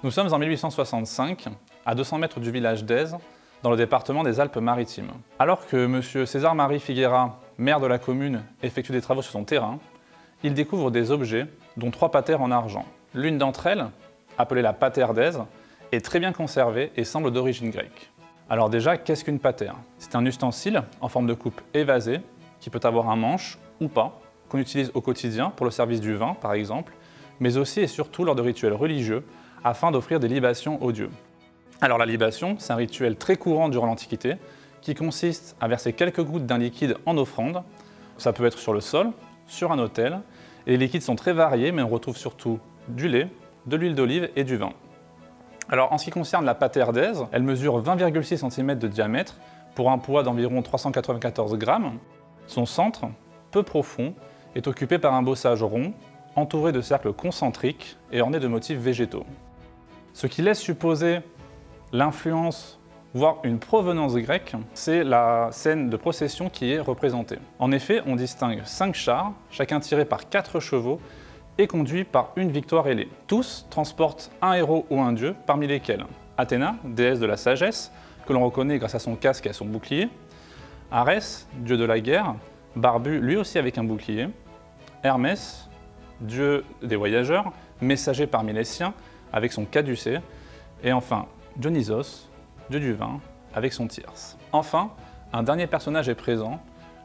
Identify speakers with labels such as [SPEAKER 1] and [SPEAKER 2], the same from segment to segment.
[SPEAKER 1] Nous sommes en 1865, à 200 mètres du village d'Èze, dans le département des Alpes-Maritimes. Alors que M. César-Marie Figuera, maire de la commune, effectue des travaux sur son terrain, il découvre des objets, dont 3 patères en argent. L'une d'entre elles, appelée la patère d'Èze, est très bien conservée et semble d'origine grecque. Alors déjà, qu'est-ce qu'une patère? C'est un ustensile en forme de coupe évasée, qui peut avoir un manche ou pas, qu'on utilise au quotidien pour le service du vin par exemple, mais aussi et surtout lors de rituels religieux, afin d'offrir des libations aux dieux. Alors la libation, c'est un rituel très courant durant l'Antiquité, qui consiste à verser quelques gouttes d'un liquide en offrande. Ça peut être sur le sol, sur un autel, et les liquides sont très variés, mais on retrouve surtout du lait, de l'huile d'olive et du vin. Alors en ce qui concerne la patère d'Èze, elle mesure 20,6 cm de diamètre pour un poids d'environ 394 grammes. Son centre, peu profond, est occupé par un bossage rond, entouré de cercles concentriques et orné de motifs végétaux. Ce qui laisse supposer l'influence, voire une provenance grecque, c'est la scène de procession qui est représentée. En effet, on distingue 5 chars, chacun tiré par 4 chevaux et conduit par une victoire ailée. Tous transportent un héros ou un dieu, parmi lesquels Athéna, déesse de la sagesse, que l'on reconnaît grâce à son casque et à son bouclier, Arès, dieu de la guerre, barbu lui aussi avec un bouclier, Hermès, dieu des voyageurs, messager parmi les siens, avec son caducée, et enfin Dionysos, dieu du vin, avec son thyrse. Enfin, un dernier personnage est présent,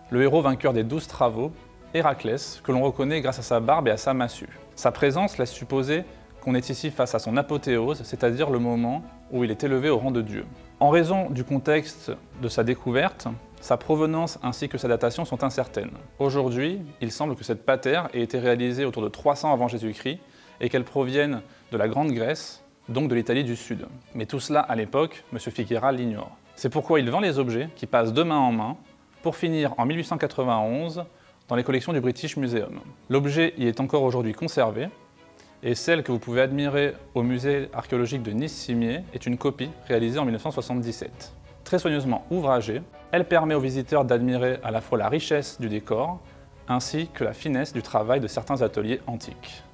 [SPEAKER 1] le héros vainqueur des 12 travaux, Héraclès, que l'on reconnaît grâce à sa barbe et à sa massue. Sa présence laisse supposer qu'on est ici face à son apothéose, c'est-à-dire le moment où il est élevé au rang de dieu. En raison du contexte de sa découverte, sa provenance ainsi que sa datation sont incertaines. Aujourd'hui, il semble que cette patère ait été réalisée autour de 300 avant Jésus-Christ et qu'elle provienne de la Grande Grèce, donc de l'Italie du Sud. Mais tout cela, à l'époque, M. Figuera l'ignore. C'est pourquoi il vend les objets qui passent de main en main pour finir en 1891 dans les collections du British Museum. L'objet y est encore aujourd'hui conservé et celle que vous pouvez admirer au musée archéologique de Nice-Cimiez est une copie réalisée en 1977. Très soigneusement ouvragée, elle permet aux visiteurs d'admirer à la fois la richesse du décor ainsi que la finesse du travail de certains ateliers antiques.